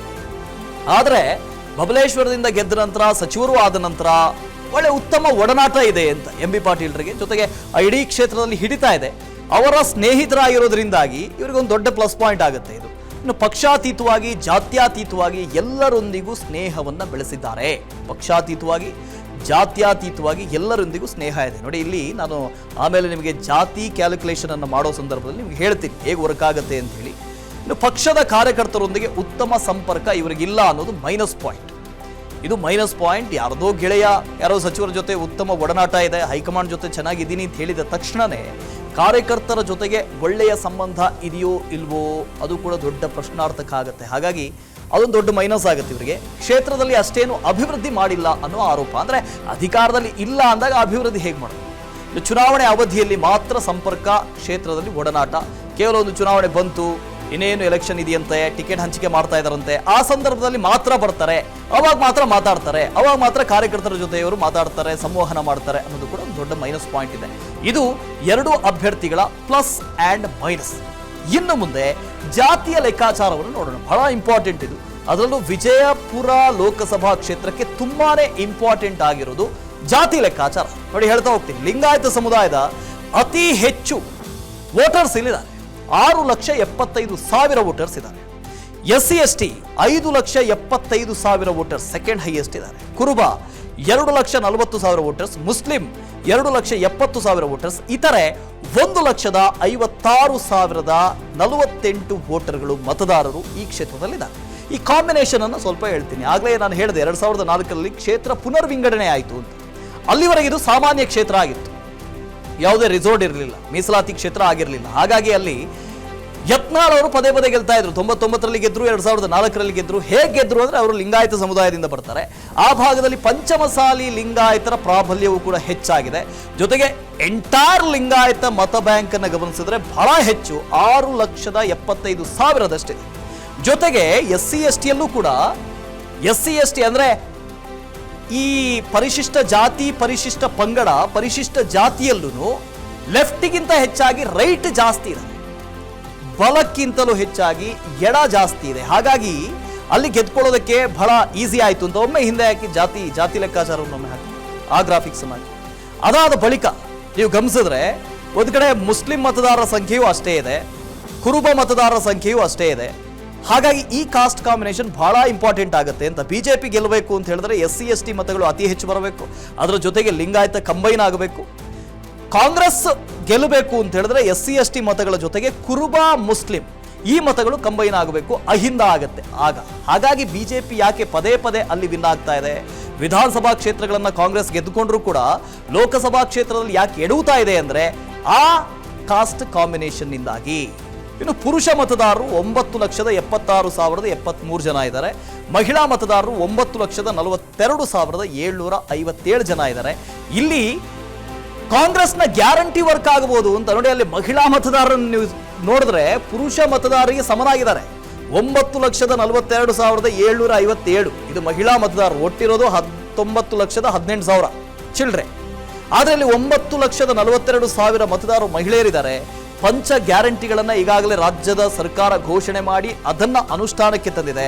ಆದರೆ ಬಬಲೇಶ್ವರದಿಂದ ಗೆದ್ದ ನಂತರ ಸಚಿವರು ಆದ ನಂತರ ಒಳ್ಳೆ ಉತ್ತಮ ಒಡನಾಟ ಇದೆ ಅಂತ MB ಪಾಟೀಲ್ರಿಗೆ. ಜೊತೆಗೆ ಇಡೀ ಕ್ಷೇತ್ರದಲ್ಲಿ ಹಿಡಿತಾ ಇದೆ. ಅವರ ಸ್ನೇಹಿತರಾಗಿರೋದ್ರಿಂದಾಗಿ ಇವರಿಗೊಂದು ದೊಡ್ಡ ಪ್ಲಸ್ ಪಾಯಿಂಟ್ ಆಗುತ್ತೆ ಇದು. ಇನ್ನು ಪಕ್ಷಾತೀತವಾಗಿ, ಜಾತ್ಯಾತೀತವಾಗಿ ಎಲ್ಲರೊಂದಿಗೂ ಸ್ನೇಹವನ್ನು ಬೆಳೆಸಿದ್ದಾರೆ. ಪಕ್ಷಾತೀತವಾಗಿ, ಜಾತ್ಯಾತೀತವಾಗಿ ಎಲ್ಲರೊಂದಿಗೂ ಸ್ನೇಹ ಇದೆ. ನೋಡಿ, ಇಲ್ಲಿ ನಾನು ಆಮೇಲೆ ನಿಮಗೆ ಜಾತಿ ಕ್ಯಾಲ್ಕುಲೇಷನ್ ಅನ್ನು ಮಾಡೋ ಸಂದರ್ಭದಲ್ಲಿ ನಿಮ್ಗೆ ಹೇಳ್ತೀನಿ ಹೇಗೆ ವರ್ಕ್ ಆಗುತ್ತೆ ಅಂತ ಹೇಳಿ. ಇನ್ನು ಪಕ್ಷದ ಕಾರ್ಯಕರ್ತರೊಂದಿಗೆ ಉತ್ತಮ ಸಂಪರ್ಕ ಇವರಿಗಿಲ್ಲ ಅನ್ನೋದು ಮೈನಸ್ ಪಾಯಿಂಟ್. ಇದು ಮೈನಸ್ ಪಾಯಿಂಟ್. ಯಾರದೋ ಗೆಳೆಯ, ಯಾರೋ ಸಚಿವರ ಜೊತೆ ಉತ್ತಮ ಒಡನಾಟ ಇದೆ, ಹೈಕಮಾಂಡ್ ಜೊತೆ ಚೆನ್ನಾಗಿದ್ದೀನಿ ಅಂತ ಹೇಳಿದ ತಕ್ಷಣವೇ ಕಾರ್ಯಕರ್ತರ ಜೊತೆಗೆ ಒಳ್ಳೆಯ ಸಂಬಂಧ ಇದೆಯೋ ಇಲ್ವೋ ಅದು ಕೂಡ ದೊಡ್ಡ ಪ್ರಶ್ನಾರ್ಥಕ ಆಗುತ್ತೆ. ಹಾಗಾಗಿ ಅದೊಂದು ದೊಡ್ಡ ಮೈನಸ್ ಆಗುತ್ತೆ ಇವರಿಗೆ. ಕ್ಷೇತ್ರದಲ್ಲಿ ಅಷ್ಟೇನು ಅಭಿವೃದ್ಧಿ ಮಾಡಿಲ್ಲ ಅನ್ನೋ ಆರೋಪ. ಅಂದರೆ ಅಧಿಕಾರದಲ್ಲಿ ಇಲ್ಲ ಅಂದಾಗ ಅಭಿವೃದ್ಧಿ ಹೇಗೆ ಮಾಡೋದು? ಚುನಾವಣೆ ಅವಧಿಯಲ್ಲಿ ಮಾತ್ರ ಸಂಪರ್ಕ, ಕ್ಷೇತ್ರದಲ್ಲಿ ಒಡನಾಟ. ಕೇವಲ ಒಂದು ಚುನಾವಣೆ ಬಂತು, ಇನ್ನೇನು ಎಲೆಕ್ಷನ್ ಇದೆಯಂತೆ, ಟಿಕೆಟ್ ಹಂಚಿಕೆ ಮಾಡ್ತಾ ಇದ್ದಾರಂತೆ, ಆ ಸಂದರ್ಭದಲ್ಲಿ ಮಾತ್ರ ಬರ್ತಾರೆ, ಅವಾಗ ಮಾತ್ರ ಮಾತಾಡ್ತಾರೆ, ಅವಾಗ ಮಾತ್ರ ಕಾರ್ಯಕರ್ತರ ಜೊತೆಯವರು ಮಾತಾಡ್ತಾರೆ, ಸಂವಹನ ಮಾಡ್ತಾರೆ ಅನ್ನೋದು ಕೂಡ ಒಂದು ದೊಡ್ಡ ಮೈನಸ್ ಪಾಯಿಂಟ್ ಇದೆ. ಇದು 2 ಅಭ್ಯರ್ಥಿಗಳ ಪ್ಲಸ್ ಆ್ಯಂಡ್ ಮೈನಸ್. ಇನ್ನು ಮುಂದೆ ಜಾತಿಯ ಲೆಕ್ಕಾಚಾರವನ್ನು ನೋಡೋಣ. ಬಹಳ ಇಂಪಾರ್ಟೆಂಟ್ ಇದು. ಅದರಲ್ಲೂ ವಿಜಯಪುರ ಲೋಕಸಭಾ ಕ್ಷೇತ್ರಕ್ಕೆ ತುಂಬಾನೇ ಇಂಪಾರ್ಟೆಂಟ್ ಆಗಿರೋದು ಜಾತಿ ಲೆಕ್ಕಾಚಾರ. ನೋಡಿ, ಹೇಳ್ತಾ ಹೋಗ್ತೀನಿ. ಲಿಂಗಾಯತ ಸಮುದಾಯದ ಅತಿ ಹೆಚ್ಚು ವೋಟರ್ಸ್ ಇಲ್ಲಿದ್ದಾರೆ. 6,75,000 ವೋಟರ್ಸ್ ಇದ್ದಾರೆ. SC ST 5,75,000 voters second highest ಇದ್ದಾರೆ. ಕುರುಬ 2,40,000 ವೋಟರ್ಸ್, ಮುಸ್ಲಿಂ 2,70,000 ವೋಟರ್ಸ್, ಇತರೆ 1,56,048 ವೋಟರ್ಗಳು ಮತದಾರರು ಈ ಕ್ಷೇತ್ರದಲ್ಲಿದ್ದಾರೆ. ಈ ಕಾಂಬಿನೇಷನ್ ಅನ್ನು ಸ್ವಲ್ಪ ಹೇಳ್ತೀನಿ. ಆಗಲೇ ನಾನು ಹೇಳಿದೆ 2004ರಲ್ಲಿ ಕ್ಷೇತ್ರ ಪುನರ್ವಿಂಗಡಣೆ ಆಯಿತು ಅಂತ. ಅಲ್ಲಿವರೆಗೆ ಇದು ಸಾಮಾನ್ಯ ಕ್ಷೇತ್ರ ಆಗಿತ್ತು, ಯಾವುದೇ ರಿಸೋರ್ಟ್ ಇರಲಿಲ್ಲ, ಮೀಸಲಾತಿ ಕ್ಷೇತ್ರ ಆಗಿರಲಿಲ್ಲ. ಹಾಗಾಗಿ ಅಲ್ಲಿ ಯತ್ನಾಳ್ ಅವರು ಪದೇ ಗೆಲ್ತಾ ಇದ್ರು. 99ರಲ್ಲಿ ಗೆದ್ರು, 2004ರಲ್ಲಿ ಗೆದ್ರು. ಹೇಗೆ ಗೆದ್ರು ಅಂದ್ರೆ ಅವರು ಲಿಂಗಾಯತ ಸಮುದಾಯದಿಂದ ಬರ್ತಾರೆ. ಆ ಭಾಗದಲ್ಲಿ ಪಂಚಮಸಾಲಿ ಲಿಂಗಾಯತರ ಪ್ರಾಬಲ್ಯವೂ ಕೂಡ ಹೆಚ್ಚಾಗಿದೆ. ಜೊತೆಗೆ ಎಂಟೈರ್ ಲಿಂಗಾಯತ ಮತ ಬ್ಯಾಂಕ್ ಅನ್ನು ಗಮನಿಸಿದ್ರೆ ಬಹಳ ಹೆಚ್ಚು, 6,75,000 ಜೊತೆಗೆ SC ST ಯಲ್ಲೂ ಕೂಡ, SC ST ಅಂದ್ರೆ ಈ ಪರಿಶಿಷ್ಟ ಜಾತಿ, ಪರಿಶಿಷ್ಟ ಪಂಗಡ, ಪರಿಶಿಷ್ಟ ಜಾತಿಯಲ್ಲೂ ಲೆಫ್ಟ್ಗಿಂತ ಹೆಚ್ಚಾಗಿ ರೈಟ್ ಜಾಸ್ತಿ ಇದೆ, ಬಲಕ್ಕಿಂತಲೂ ಹೆಚ್ಚಾಗಿ ಎಡ ಜಾಸ್ತಿ ಇದೆ. ಹಾಗಾಗಿ ಅಲ್ಲಿ ಗೆದ್ಕೊಳ್ಳೋದಕ್ಕೆ ಬಹಳ ಈಸಿ ಆಯಿತು ಅಂತ ಒಮ್ಮೆ ಹಿಂದೆ ಹಾಕಿ ಜಾತಿ ಲೆಕ್ಕಾಚಾರವನ್ನು ಒಮ್ಮೆ ಹಾಕಿ ಆ ಗ್ರಾಫಿಕ್ಸ್ ಹಾಕಿ. ಅದಾದ ಬಳಿಕ ನೀವು ಗಮನಿಸಿದ್ರೆ ಒಂದು ಕಡೆ ಮುಸ್ಲಿಂ ಮತದಾರರ ಸಂಖ್ಯೆಯೂ ಅಷ್ಟೇ ಇದೆ, ಕುರುಬ ಮತದಾರರ ಸಂಖ್ಯೆಯೂ ಅಷ್ಟೇ ಇದೆ. ಹಾಗಾಗಿ ಈ ಕಾಸ್ಟ್ ಕಾಂಬಿನೇಷನ್ ಬಹಳ ಇಂಪಾರ್ಟೆಂಟ್ ಆಗುತ್ತೆ ಅಂತ. ಬಿಜೆಪಿ ಗೆಲ್ಲಬೇಕು ಅಂತ ಹೇಳಿದ್ರೆ SC ST ಮತಗಳು ಅತಿ ಹೆಚ್ಚು ಬರಬೇಕು, ಅದರ ಜೊತೆಗೆ ಲಿಂಗಾಯತ ಕಂಬೈನ್ ಆಗಬೇಕು. ಕಾಂಗ್ರೆಸ್ ಗೆಲ್ಲಬೇಕು ಅಂತ ಹೇಳಿದ್ರೆ SC ST ಮತಗಳ ಜೊತೆಗೆ ಕುರುಬ, ಮುಸ್ಲಿಂ ಈ ಮತಗಳು ಕಂಬೈನ್ ಆಗಬೇಕು, ಅಹಿಂದ ಆಗುತ್ತೆ ಆಗ. ಹಾಗಾಗಿ ಬಿಜೆಪಿ ಯಾಕೆ ಪದೇ ಅಲ್ಲಿ ವಿನ್ ಆಗ್ತಾ ಇದೆ? ವಿಧಾನಸಭಾ ಕ್ಷೇತ್ರಗಳನ್ನ ಕಾಂಗ್ರೆಸ್ ಗೆದ್ದುಕೊಂಡ್ರೂ ಕೂಡ ಲೋಕಸಭಾ ಕ್ಷೇತ್ರದಲ್ಲಿ ಯಾಕೆ ಎಡುತ್ತಾ ಇದೆ ಅಂದ್ರೆ ಆ ಕಾಸ್ಟ್ ಕಾಂಬಿನೇಷನ್ ನಿಂದಾಗಿ. ಇನ್ನು ಪುರುಷ ಮತದಾರರು 9,76,073 ಜನ ಇದ್ದಾರೆ. ಮಹಿಳಾ ಮತದಾರರು 9,42,757 ಜನ ಇದ್ದಾರೆ. ಇಲ್ಲಿ ಕಾಂಗ್ರೆಸ್ನ ಗ್ಯಾರಂಟಿ ವರ್ಕ್ ಆಗಬಹುದು ಅಂತ. ನೋಡಿ, ಅಲ್ಲಿ ಮಹಿಳಾ ಮತದಾರರನ್ನು ನೀವು ನೋಡಿದ್ರೆ ಪುರುಷ ಮತದಾರರಿಗೆ ಸಮನಾಗಿದ್ದಾರೆ. 9,42,757 ಇದು ಮಹಿಳಾ ಮತದಾರರು. ಒಟ್ಟಿರೋದು 19,18,000 ಚಿಲ್ಡ್ರೆ. ಆದರೆ ಅಲ್ಲಿ 9,42,000 ಮತದಾರರು ಮಹಿಳೆಯರಿದ್ದಾರೆ. ಪಂಚ ಗ್ಯಾರಂಟಿಗಳನ್ನು ಈಗಾಗಲೇ ರಾಜ್ಯದ ಸರ್ಕಾರ ಘೋಷಣೆ ಮಾಡಿ ಅದನ್ನ ಅನುಷ್ಠಾನಕ್ಕೆ ತಂದಿದೆ.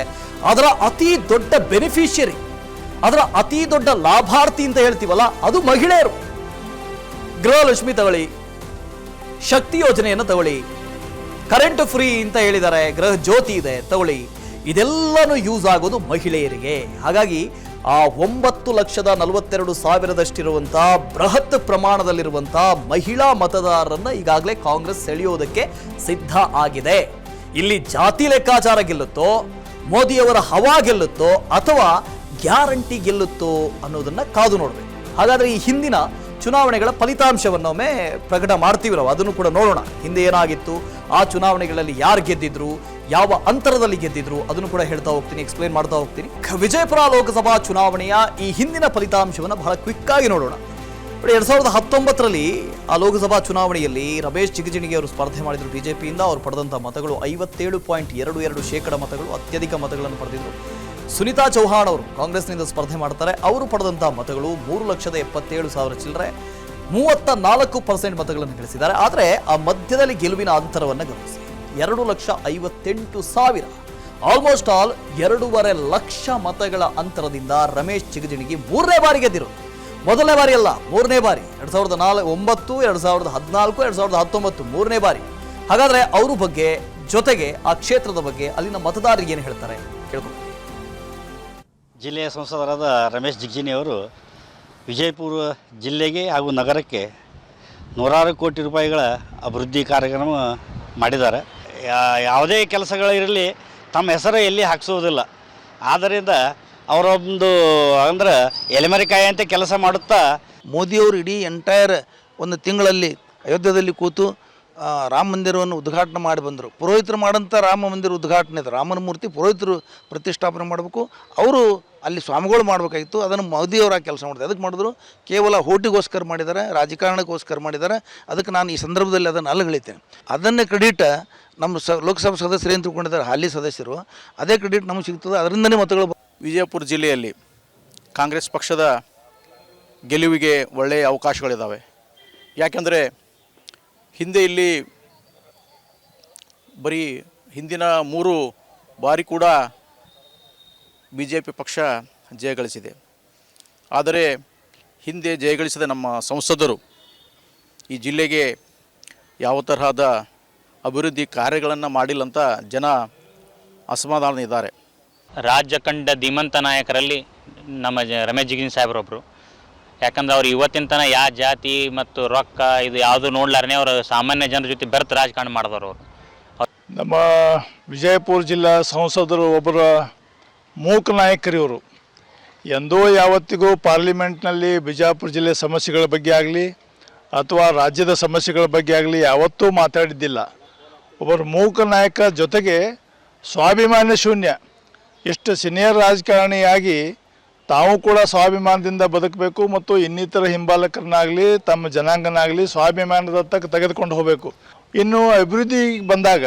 ಅದರ ಅತಿ ದೊಡ್ಡ ಬೆನಿಫಿಷಿಯರಿ ಅದರ ಅತಿ ದೊಡ್ಡ ಲಾಭಾರ್ಥಿ ಅಂತ ಹೇಳ್ತೀವಲ್ಲ ಅದು ಮಹಿಳೆಯರು. ಗೃಹಲಕ್ಷ್ಮಿ ತಗೊಳ್ಳಿ, ಶಕ್ತಿ ಯೋಜನೆಯನ್ನು ತಗೊಳ್ಳಿ, ಕರೆಂಟ್ ಫ್ರೀ ಅಂತ ಹೇಳಿದ್ದಾರೆ, ಗೃಹ ಜ್ಯೋತಿ ಇದೆ ತಗೊಳ್ಳಿ, ಇದೆಲ್ಲನೂ ಯೂಸ್ ಆಗೋದು ಮಹಿಳೆಯರಿಗೆ. ಹಾಗಾಗಿ ಆ 9,42,000 ಬೃಹತ್ ಪ್ರಮಾಣದಲ್ಲಿರುವಂತಹ ಮಹಿಳಾ ಮತದಾರರನ್ನ ಈಗಾಗಲೇ ಕಾಂಗ್ರೆಸ್ ಸೆಳೆಯೋದಕ್ಕೆ ಸಿದ್ಧ ಆಗಿದೆ. ಇಲ್ಲಿ ಜಾತಿ ಲೆಕ್ಕಾಚಾರ ಗೆಲ್ಲುತ್ತೋ, ಮೋದಿಯವರ ಹವಾ ಗೆಲ್ಲುತ್ತೋ ಅಥವಾ ಗ್ಯಾರಂಟಿ ಗೆಲ್ಲುತ್ತೋ ಅನ್ನೋದನ್ನ ಕಾದು ನೋಡ್ಬೇಕು. ಹಾಗಾದ್ರೆ ಈ ಹಿಂದಿನ ಚುನಾವಣೆಗಳ ಫಲಿತಾಂಶವನ್ನೊಮ್ಮೆ ಪ್ರಕಟ ಮಾಡ್ತೀವಿ ನಾವು, ಅದನ್ನು ಕೂಡ ನೋಡೋಣ. ಹಿಂದೆ ಏನಾಗಿತ್ತು, ಆ ಚುನಾವಣೆಗಳಲ್ಲಿ ಯಾರು ಗೆದ್ದಿದ್ರು, ಯಾವ ಅಂತರದಲ್ಲಿ ಗೆದ್ದಿದ್ರು, ಅದನ್ನು ಕೂಡ ಹೇಳ್ತಾ ಹೋಗ್ತೀನಿ, ಎಕ್ಸ್ಪ್ಲೇನ್ ಮಾಡ್ತಾ ಹೋಗ್ತೀನಿ. ವಿಜಯಪುರ ಲೋಕಸಭಾ ಚುನಾವಣೆಯ ಈ ಹಿಂದಿನ ಫಲಿತಾಂಶವನ್ನು ಬಹಳ ಕ್ವಿಕ್ ಆಗಿ ನೋಡೋಣ. 2019ರಲ್ಲಿ ಆ ಲೋಕಸಭಾ ಚುನಾವಣೆಯಲ್ಲಿ ರಮೇಶ್ ಜಿಗಜಿಣಗಿ ಅವರು ಸ್ಪರ್ಧೆ ಮಾಡಿದ್ರು ಬಿಜೆಪಿಯಿಂದ. ಅವರು ಪಡೆದಂತಹ ಮತಗಳು 57.22% ಮತಗಳು, ಅತ್ಯಧಿಕ ಮತಗಳನ್ನು ಪಡೆದಿದ್ರು. ಸುನಿತಾ ಚೌಹಾಣ್ ಅವರು ಕಾಂಗ್ರೆಸ್ನಿಂದ ಸ್ಪರ್ಧೆ ಮಾಡ್ತಾರೆ. ಅವರು ಪಡೆದಂತಹ ಮತಗಳು 3,77,000 ಚಿಲ್ಲರೆ, 34% ಮತಗಳನ್ನು ಗಳಿಸಿದ್ದಾರೆ. ಆದರೆ ಆ ಮಧ್ಯದಲ್ಲಿ ಗೆಲುವಿನ ಅಂತರವನ್ನು ಗಮನಿಸಿ, 2,58,000, ಆಲ್ಮೋಸ್ಟ್ ಆಲ್ 2.5 ಲಕ್ಷ ಮತಗಳ ಅಂತರದಿಂದ ರಮೇಶ್ ಜಿಗಜಿಣಗಿ ಮೂರನೇ ಬಾರಿ ಗೆದ್ದಿರೋದು. ಮೊದಲನೇ ಬಾರಿ ಅಲ್ಲ, ಮೂರನೇ ಬಾರಿ. 2009, 2014, 2019 ಮೂರನೇ ಬಾರಿ. ಹಾಗಾದ್ರೆ ಅವ್ರ ಬಗ್ಗೆ, ಜೊತೆಗೆ ಆ ಕ್ಷೇತ್ರದ ಬಗ್ಗೆ ಅಲ್ಲಿನ ಮತದಾರರಿಗೆ ಏನು ಹೇಳ್ತಾರೆ ಕೇಳ್ಕೊಂಡು. ಜಿಲ್ಲೆಯ ಸಂಸದರಾದ ರಮೇಶ್ ಜಿಗಜಿಣಗಿ ಅವರು ವಿಜಯಪುರ ಜಿಲ್ಲೆಗೆ ಹಾಗೂ ನಗರಕ್ಕೆ 100 ಕೋಟಿ ರೂಪಾಯಿಗಳ ಅಭಿವೃದ್ಧಿ ಕಾರ್ಯಕ್ರಮ ಮಾಡಿದ್ದಾರೆ. ಯಾವುದೇ ಕೆಲಸಗಳಿರಲಿ ತಮ್ಮ ಹೆಸರು ಎಲ್ಲಿ ಹಾಕಿಸೋದಿಲ್ಲ. ಆದ್ದರಿಂದ ಅವರೊಂದು ಅಂದ್ರೆ ಎಲೆಮರೆಕಾಯಿ ಅಂತ ಕೆಲಸ ಮಾಡುತ್ತಾ ಮೋದಿಯವರು ಇಡೀ ಎಂಟೈರ್ ಒಂದು ತಿಂಗಳಲ್ಲಿ ಅಯೋಧ್ಯೆಯಲ್ಲಿ ಕೂತು ರಾಮ ಮಂದಿರವನ್ನು ಉದ್ಘಾಟನೆ ಮಾಡಿ ಬಂದರು. ಪುರೋಹಿತರು ಮಾಡೋಂಥ ರಾಮ ಮಂದಿರ ಉದ್ಘಾಟನೆ ಇದೆ. ರಾಮನ ಮೂರ್ತಿ ಪುರೋಹಿತರು ಪ್ರತಿಷ್ಠಾಪನೆ ಮಾಡಬೇಕು, ಅವರು ಅಲ್ಲಿ ಸ್ವಾಮಿಗಳು ಮಾಡಬೇಕಾಗಿತ್ತು. ಅದನ್ನು ಮೋದಿಯವರು ಆ ಕೆಲಸ ಮಾಡ್ತಾರೆ. ಅದಕ್ಕೆ ಮಾಡಿದ್ರು ಕೇವಲ ಹೋಟಿಗೋಸ್ಕರ ಮಾಡಿದ್ದಾರೆ, ರಾಜಕಾರಣಕ್ಕೋಸ್ಕರ ಮಾಡಿದ್ದಾರೆ. ಅದಕ್ಕೆ ನಾನು ಈ ಸಂದರ್ಭದಲ್ಲಿ ಅದನ್ನು ಅಲ್ಲಗಳಿತೇನೆ. ಅದನ್ನೇ ಕ್ರೆಡಿಟ್ ನಮ್ಮ ಲೋಕಸಭಾ ಸದಸ್ಯರು ಏನು ತಿಳ್ಕೊಂಡಿದ್ದಾರೆ, ಹಾಲಿ ಸದಸ್ಯರು, ಅದೇ ಕ್ರೆಡಿಟ್ ನಮಗೆ ಸಿಗ್ತದೆ. ಅದರಿಂದನೇ ಮತಗಳು. ವಿಜಯಪುರ ಜಿಲ್ಲೆಯಲ್ಲಿ ಕಾಂಗ್ರೆಸ್ ಪಕ್ಷದ ಗೆಲುವಿಗೆ ಒಳ್ಳೆಯ ಅವಕಾಶಗಳಿದ್ದಾವೆ. ಯಾಕೆಂದರೆ ಹಿಂದೆ ಇಲ್ಲಿ ಬರೀ ಹಿಂದಿನ 3 ಬಾರಿ ಕೂಡ BJP ಪಕ್ಷ ಜಯಗಳಿಸಿದೆ. ಆದರೆ ಹಿಂದೆ ಜಯಗಳಿಸಿದ ನಮ್ಮ ಸಂಸದರು ಈ ಜಿಲ್ಲೆಗೆ ಯಾವ ತರಹದ ಅಭಿವೃದ್ಧಿ ಕಾರ್ಯಗಳನ್ನು ಮಾಡಿಲ್ಲ ಅಂತ ಜನ ಅಸಮಾಧಾನ ಇದ್ದಾರೆ. ರಾಜ್ಯ ಕಂಡ ಧೀಮಂತ ನಾಯಕರಲ್ಲಿ ನಮ್ಮ ರಮೇಶ್ ಜಿಗಜಿಣಗಿ ಸಾಹೇಬ್ರೊಬ್ಬರು. ಯಾಕಂದ್ರೆ ಅವ್ರು ಇವತ್ತಿನ ತನಕ ಯಾವ ಜಾತಿ ಮತ್ತು ರೊಕ್ಕ ಇದು ಯಾವುದು ನೋಡ್ಲಾರನೇ ಅವರು ಸಾಮಾನ್ಯ ಜನರ ಜೊತೆ ಬೆರೆತು ರಾಜಕಾರಣ ಮಾಡಿದವರು ಅವರು. ನಮ್ಮ ವಿಜಯಪುರ ಜಿಲ್ಲಾ ಸಂಸದರು ಒಬ್ಬರ ಮೂಕ ನಾಯಕರಿವರು. ಎಂದೋ ಯಾವತ್ತಿಗೂ ಪಾರ್ಲಿಮೆಂಟ್ನಲ್ಲಿ ಬಿಜಾಪುರ ಜಿಲ್ಲೆ ಸಮಸ್ಯೆಗಳ ಬಗ್ಗೆ ಆಗಲಿ ಅಥವಾ ರಾಜ್ಯದ ಸಮಸ್ಯೆಗಳ ಬಗ್ಗೆ ಆಗಲಿ ಯಾವತ್ತೂ ಮಾತಾಡಿದ್ದಿಲ್ಲ. ಒಬ್ಬರು ಮೂಕ ನಾಯಕ, ಜೊತೆಗೆ ಸ್ವಾಭಿಮಾನ ಶೂನ್ಯ. ಎಷ್ಟು ಸೀನಿಯರ್ ರಾಜಕಾರಣಿಯಾಗಿ ತಾವು ಕೂಡ ಸ್ವಾಭಿಮಾನದಿಂದ ಬದುಕಬೇಕು ಮತ್ತು ಇನ್ನಿತರ ಹಿಂಬಾಲಕರನ್ನಾಗಲಿ ತಮ್ಮ ಜನಾಂಗನಾಗಲಿ ಸ್ವಾಭಿಮಾನದತ್ತ ತೆಗೆದುಕೊಂಡು ಹೋಗಬೇಕು. ಇನ್ನು ಅಭಿವೃದ್ಧಿ ಬಂದಾಗ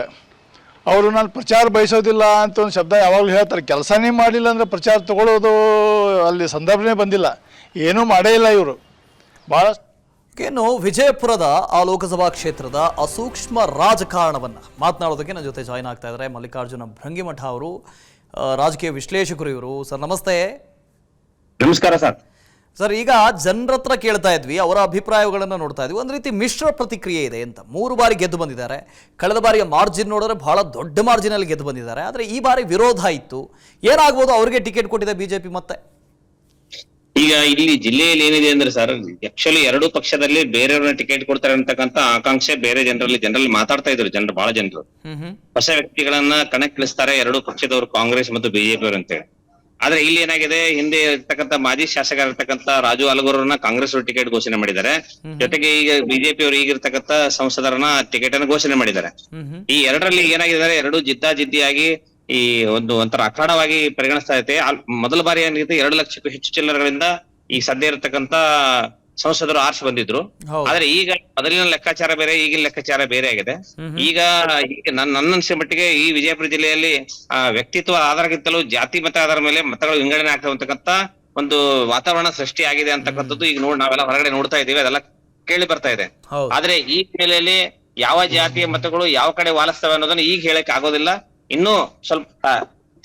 ಅವರು ನಾನು ಪ್ರಚಾರ ಬಯಸೋದಿಲ್ಲ ಅಂತ ಒಂದು ಶಬ್ದ ಯಾವಾಗಲೂ ಹೇಳ್ತಾರೆ. ಕೆಲಸನೇ ಮಾಡಿಲ್ಲ ಅಂದರೆ ಪ್ರಚಾರ ತಗೊಳ್ಳೋದು ಅಲ್ಲಿ ಸಂದರ್ಭನೇ ಬಂದಿಲ್ಲ, ಏನೂ ಮಾಡೇ ಇಲ್ಲ ಇವರು. ಭಾಳ ಇನ್ನು ವಿಜಯಪುರದ ಆ ಲೋಕಸಭಾ ಕ್ಷೇತ್ರದ ಅಸೂಕ್ಷ್ಮ ರಾಜಕಾರಣವನ್ನು ಮಾತನಾಡೋದಕ್ಕೆ ನನ್ನ ಜೊತೆ ಜಾಯ್ನ್ ಆಗ್ತಾ ಇದ್ದಾರೆ ಮಲ್ಲಿಕಾರ್ಜುನ ಭೃಂಗಿಮಠ ಅವರು, ರಾಜಕೀಯ ವಿಶ್ಲೇಷಕರು ಇವರು. ಸರ್ ನಮಸ್ತೆ. ನಮಸ್ಕಾರ ಸರ್. ಸರ್, ಈಗ ಜನರ ಹತ್ರ ಕೇಳ್ತಾ ಇದ್ವಿ, ಅವರ ಅಭಿಪ್ರಾಯಗಳನ್ನು ನೋಡ್ತಾ ಇದ್ವಿ. ಒಂದು ರೀತಿ ಮಿಶ್ರ ಪ್ರತಿಕ್ರಿಯೆ ಇದೆ ಅಂತ. 3 ಬಾರಿ ಗೆದ್ದು ಬಂದಿದ್ದಾರೆ. ಕಳೆದ ಬಾರಿಯ ಮಾರ್ಜಿನ್ ನೋಡಿದ್ರೆ ಬಹಳ ದೊಡ್ಡ ಮಾರ್ಜಿನಲ್ಲಿ ಗೆದ್ದು ಬಂದಿದ್ದಾರೆ. ಆದರೆ ಈ ಬಾರಿ ವಿರೋಧ ಇತ್ತು. ಏನಾಗ್ಬೋದು, ಅವರಿಗೆ ಟಿಕೆಟ್ ಕೊಟ್ಟಿದೆ ಬಿಜೆಪಿ ಮತ್ತೆ? ಈಗ ಇಲ್ಲಿ ಜಿಲ್ಲೆಯಲ್ಲಿ ಏನಿದೆ ಅಂದ್ರೆ ಸರ್, ಆಕ್ಚುಲಿ 2 ಪಕ್ಷದಲ್ಲಿ ಬೇರೆಯವ್ರನ್ನ ಟಿಕೆಟ್ ಕೊಡ್ತಾರೆ ಅಂತಕ್ಕಂಥ ಆಕಾಂಕ್ಷೆ ಬೇರೆ ಜನರಲ್ಲಿ ಮಾತಾಡ್ತಾ ಇದ್ರು ಜನರು, ಬಹಳ ಜನರು. ಹೊಸ ವ್ಯಕ್ತಿಗಳನ್ನ ಕಣಕ್ಕಿಳಿಸ್ತಾರೆ 2 ಪಕ್ಷದವರು, ಕಾಂಗ್ರೆಸ್ ಮತ್ತು ಬಿಜೆಪಿ ಅವರು ಅಂತೇಳಿ. ಆದ್ರೆ ಇಲ್ಲಿ ಏನಾಗಿದೆ, ಹಿಂದೆ ಇರ್ತಕ್ಕಂಥ ಮಾಜಿ ಶಾಸಕರಿರ್ತಕ್ಕಂಥ ರಾಜು ಅಲಗೂರನ್ನ ಕಾಂಗ್ರೆಸ್ ಅವರು ಟಿಕೆಟ್ ಘೋಷಣೆ ಮಾಡಿದ್ದಾರೆ. ಜೊತೆಗೆ ಈಗ ಬಿಜೆಪಿ ಅವರು ಈಗಿರ್ತಕ್ಕಂಥ ಸಂಸದರನ್ನ ಟಿಕೆಟ್ ಅನ್ನು ಘೋಷಣೆ ಮಾಡಿದ್ದಾರೆ. ಈ 2ರಲ್ಲಿ ಏನಾಗಿದ್ದಾರೆ, 2 ಜಿದ್ದಾಜಿದ್ದಿಯಾಗಿ ಈ ಒಂಥರ ಅಖಾಡವಾಗಿ ಪರಿಗಣಿಸ್ತಾ ಐತೆ. ಮೊದಲ ಬಾರಿ ಏನಾಗಿದೆ, 2 ಲಕ್ಷಕ್ಕೂ ಹೆಚ್ಚು ಚಿಲ್ಲರೆಗಳಿಂದ ಈ ಸದ್ಯ ಇರತಕ್ಕಂತ ಸಂಸದರು ಆರ್ಸಿ ಬಂದಿದ್ರು. ಆದ್ರೆ ಈಗ ಮೊದಲಿನ ಲೆಕ್ಕಾಚಾರ ಬೇರೆ, ಈಗಿನ ಲೆಕ್ಕಾಚಾರ ಬೇರೆ ಆಗಿದೆ. ಈಗ ನನ್ನ ಅನ್ಸಿದ ಮಟ್ಟಿಗೆ ಈ ವಿಜಯಪುರ ಜಿಲ್ಲೆಯಲ್ಲಿ ವ್ಯಕ್ತಿತ್ವ ಆಧಾರಕ್ಕಿಂತಲೂ ಜಾತಿ ಮತ ಆಧಾರ ಮೇಲೆ ಮತಗಳು ವಿಂಗಡಣೆ ಆಗ್ತಕ್ಕಂತ ಒಂದು ವಾತಾವರಣ ಸೃಷ್ಟಿ ಆಗಿದೆ ಅಂತಕ್ಕಂಥದ್ದು ಈಗ ನಾವೆಲ್ಲ ಹೊರಗಡೆ ನೋಡ್ತಾ ಇದೀವಿ, ಅದೆಲ್ಲ ಕೇಳಿ ಬರ್ತಾ ಇದೆ. ಆದ್ರೆ ಈ ಹಿನ್ನೆಲೆಯಲ್ಲಿ ಯಾವ ಜಾತಿಯ ಮತಗಳು ಯಾವ ಕಡೆ ವಾಲಿಸ್ತವೆ ಅನ್ನೋದನ್ನ ಈಗ ಹೇಳಕ್ ಆಗೋದಿಲ್ಲ. ಇನ್ನೂ ಸ್ವಲ್ಪ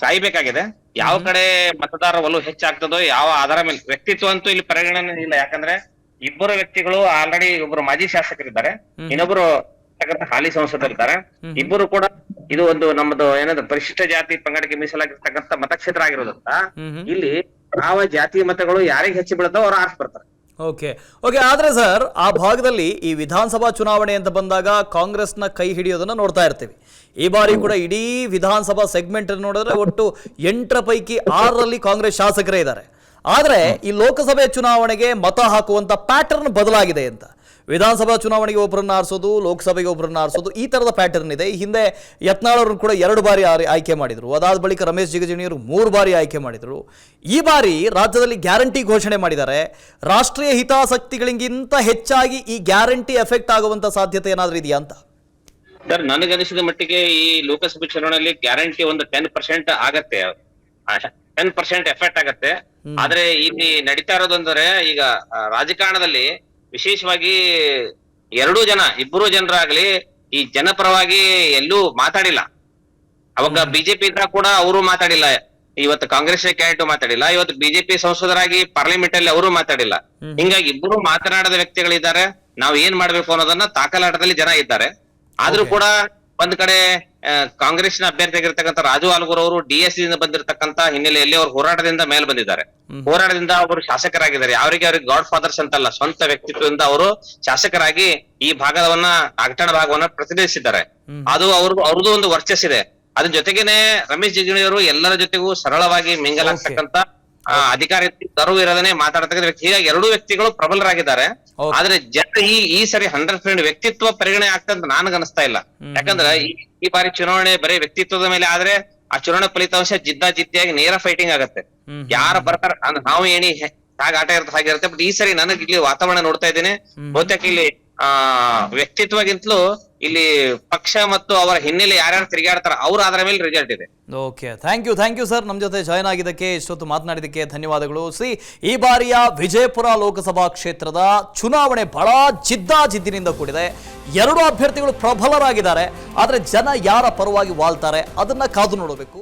ಕಾಯ್ಬೇಕಾಗಿದೆ. ಯಾವ ಕಡೆ ಮತದಾರ ಒಲವು ಹೆಚ್ಚಾಗ್ತದೋ ಯಾವ ಆಧಾರ ಮೇಲೆ ವ್ಯಕ್ತಿತ್ವ ಅಂತೂ ಇಲ್ಲಿ ಪರಿಗಣನೆ ಇಲ್ಲ. ಯಾಕಂದ್ರೆ ಇಬ್ಬರು ವ್ಯಕ್ತಿಗಳು ಆಲ್ರೆಡಿ ಒಬ್ರು ಮಾಜಿ ಶಾಸಕರಿದ್ದಾರೆ, ಇನ್ನೊಬ್ರು ಹಾಲಿ ಸಂಸದರಿದ್ದಾರೆ. ಇಬ್ಬರು ಕೂಡ ಇದು ಒಂದು ನಮ್ಮದು ಏನದು ಪರಿಶಿಷ್ಟ ಜಾತಿ ಪಂಗಡಕ್ಕೆ ಮೀಸಲಾಗಿರ್ತಕ್ಕಂಥ ಮತಕ್ಷೇತ್ರ ಆಗಿರೋದ್ರಿಂದ ಇಲ್ಲಿ ಯಾವ ಜಾತಿ ಮತಗಳು ಯಾರಿಗೆ ಹೆಚ್ಚು ಬೀಳುತ್ತೋ ಅವ್ರು ಆರ್ಸ್ ಬರ್ತಾರೆ. ಓಕೆ ಆದ್ರೆ ಸರ್, ಆ ಭಾಗದಲ್ಲಿ ಈ ವಿಧಾನಸಭಾ ಚುನಾವಣೆ ಅಂತ ಬಂದಾಗ ಕಾಂಗ್ರೆಸ್ನ ಕೈ ಹಿಡಿಯೋದನ್ನ ನೋಡ್ತಾ ಇರ್ತೀವಿ. ಈ ಬಾರಿ ಕೂಡ ಇಡೀ ವಿಧಾನಸಭಾ ಸೆಗ್ಮೆಂಟ್ ನೋಡಿದ್ರೆ ಒಟ್ಟು 8 ಪೈಕಿ 6ರಲ್ಲಿ ಕಾಂಗ್ರೆಸ್ ಶಾಸಕರೇ ಇದ್ದಾರೆ. ಆದರೆ ಈ ಲೋಕಸಭೆ ಚುನಾವಣೆಗೆ ಮತ ಹಾಕುವಂತ ಪ್ಯಾಟರ್ನ್ ಬದಲಾಗಿದೆ ಅಂತ. ವಿಧಾನಸಭಾ ಚುನಾವಣೆಗೆ ಒಬ್ಬರನ್ನ ಆರಿಸೋದು, ಲೋಕಸಭೆಗೆ ಒಬ್ಬರನ್ನ ಆರಿಸೋದು, ಈ ಥರದ ಪ್ಯಾಟರ್ನ್ ಇದೆ. ಈ ಹಿಂದೆ ಯತ್ನಾಳ್ ಅವ್ರನ್ನ ಕೂಡ 2 ಬಾರಿ ಆಯ್ಕೆ ಮಾಡಿದರು. ಅದಾದ ಬಳಿಕ ರಮೇಶ್ ಜಿಗಜಿಣಿಯವರು 3 ಬಾರಿ ಆಯ್ಕೆ ಮಾಡಿದರು. ಈ ಬಾರಿ ರಾಜ್ಯದಲ್ಲಿ ಗ್ಯಾರಂಟಿ ಘೋಷಣೆ ಮಾಡಿದ್ದಾರೆ. ರಾಷ್ಟ್ರೀಯ ಹಿತಾಸಕ್ತಿಗಳಿಗಿಂತ ಹೆಚ್ಚಾಗಿ ಈ ಗ್ಯಾರಂಟಿ ಎಫೆಕ್ಟ್ ಆಗುವಂಥ ಸಾಧ್ಯತೆ ಏನಾದರೂ ಇದೆಯಾ ಅಂತ? ಸರ್, ನನಗನಿಸಿದ ಮಟ್ಟಿಗೆ ಈ ಲೋಕಸಭೆ ಚುನಾವಣೆಯಲ್ಲಿ ಗ್ಯಾರಂಟಿ ಒಂದು 10% ಆಗತ್ತೆ, 10% ಎಫೆಕ್ಟ್ ಆಗತ್ತೆ. ಆದ್ರೆ ಇಲ್ಲಿ ನಡೀತಾ ಇರೋದಂದ್ರೆ ಈಗ ರಾಜಕಾರಣದಲ್ಲಿ ವಿಶೇಷವಾಗಿ ಇಬ್ಬರು ಜನರಾಗ್ಲಿ ಈ ಜನಪರವಾಗಿ ಎಲ್ಲೂ ಮಾತಾಡಿಲ್ಲ. ಅವಾಗ ಬಿಜೆಪಿ ಇದ್ದಾಗ ಕೂಡ ಅವರು ಮಾತಾಡಿಲ್ಲ. ಇವತ್ತು ಕಾಂಗ್ರೆಸ್ ಕ್ಯಾಂಡಿಡೇಟ್ ಮಾತಾಡಿಲ್ಲ. ಇವತ್ತು ಬಿಜೆಪಿ ಸಂಸದರಾಗಿ ಪಾರ್ಲಿಮೆಂಟ್ ಅಲ್ಲಿ ಅವರು ಮಾತಾಡಿಲ್ಲ. ಹಿಂಗಾಗಿ ಇಬ್ಬರು ಮಾತನಾಡದ ವ್ಯಕ್ತಿಗಳಿದ್ದಾರೆ. ನಾವ್ ಏನ್ ಮಾಡ್ಬೇಕು ಅನ್ನೋದನ್ನ ತಾಕಲಾಟದಲ್ಲಿ ಜನ ಇದ್ದಾರೆ. ಆದ್ರೂ ಕೂಡ ಒಂದ್ ಕಡೆ ಕಾಂಗ್ರೆಸ್ನ ಅಭ್ಯರ್ಥಿಯಾಗಿರ್ತಕ್ಕಂಥ ರಾಜು ಆಲ್ಗೂರ್ ಅವರು ಡಿಎಸ್ ದಿಂದ ಬಂದಿರತಕ್ಕಂತ ಹಿನ್ನೆಲೆಯಲ್ಲಿ ಅವರು ಹೋರಾಟದಿಂದ ಮೇಲೆ ಬಂದಿದ್ದಾರೆ. ಹೋರಾಟದಿಂದ ಅವರು ಶಾಸಕರಾಗಿದ್ದಾರೆ. ಅವ್ರಿಗೆ ಗಾಡ್ ಫಾದರ್ಸ್ ಅಂತಲ್ಲ, ಸ್ವಂತ ವ್ಯಕ್ತಿತ್ವದಿಂದ ಅವರು ಶಾಸಕರಾಗಿ ಈ ಭಾಗವನ್ನ ನಾಗಠಾಣ ಭಾಗವನ್ನ ಪ್ರತಿನಿಧಿಸಿದ್ದಾರೆ. ಅದು ಅವ್ರದ್ದು ಒಂದು ವರ್ಚಸ್ಸಿದೆ. ಅದ್ರ ಜೊತೆಗೇನೆ ರಮೇಶ್ ಜಿಗಜಿಣಿ ಅವರು ಎಲ್ಲರ ಜೊತೆಗೂ ಸರಳವಾಗಿ ಮಿಂಗಲಾಗ್ತಕ್ಕಂತ ಅಧಿಕಾರಿ ತರು ಇರೋದನ್ನೇ ಮಾತಾಡ್ತಕ್ಕಂಥ ವ್ಯಕ್ತಿ. ಹೀಗಾಗಿ 2 ವ್ಯಕ್ತಿಗಳು ಪ್ರಬಲರಾಗಿದ್ದಾರೆ. ಆದ್ರೆ ಜನ ಈ ಸರಿ 100% ವ್ಯಕ್ತಿತ್ವ ಪರಿಗಣನೆ ಆಗ್ತಂತ ನನಗನ್ನಿಸ್ತಾ ಇಲ್ಲ. ಯಾಕಂದ್ರೆ ಈ ಬಾರಿ ಚುನಾವಣೆ ಬರೀ ವ್ಯಕ್ತಿತ್ವದ ಮೇಲೆ ಆದ್ರೆ ಆ ಚುನಾವಣೆ ಫಲಿತಾಂಶ ಜಿದ್ದಾಜಿದ್ದಿಯಾಗಿ ನೇರ ಫೈಟಿಂಗ್ ಆಗತ್ತೆ. ಯಾರು ಬರ್ತಾರ ನಾವು ಏಣಿ ಹಾಗೆ ಆಟ ಇರುತ್ತೆ ಹಾಗಿರುತ್ತೆ. ಬಟ್ ಈ ಸರಿ ನನಗೆ ಇಲ್ಲಿ ವಾತಾವರಣ ನೋಡ್ತಾ ಇದ್ದೇನೆ, ಬಹುತೇಕ ಇಲ್ಲಿ ವ್ಯಕ್ತಿತ್ವಗಿಂತಲೂ ಇಲ್ಲಿ ಪಕ್ಷ ಮತ್ತು ಅವರ ಹಿನ್ನೆಲೆ ಯಾರ್ಯಾರು ತಿರುಗಾಡ್ತಾರ ಅವ್ರ ಅದರ ಮೇಲೆ ರಿಸಲ್ಟ್ ಇದೆ. Okay, thank you sir. ನಮ್ಮ ಜೊತೆ ಜಾಯ್ನ್ ಆಗಿದ್ದಕ್ಕೆ, ಇಷ್ಟೊತ್ತು ಮಾತನಾಡಿದ್ದಕ್ಕೆ ಧನ್ಯವಾದಗಳು. ಈ ಬಾರಿಯ ವಿಜಯಪುರ ಲೋಕಸಭಾ ಕ್ಷೇತ್ರದ ಚುನಾವಣೆ ಬಹಳ ಜಿದ್ದಾಜಿದ್ದಿನಿಂದ ಕೂಡಿದೆ. 2 ಅಭ್ಯರ್ಥಿಗಳು ಪ್ರಬಲರಾಗಿದ್ದಾರೆ. ಆದರೆ ಜನ ಯಾರ ಪರವಾಗಿ ವಾಲ್ತಾರೆ ಅದನ್ನ ಕಾದು ನೋಡಬೇಕು.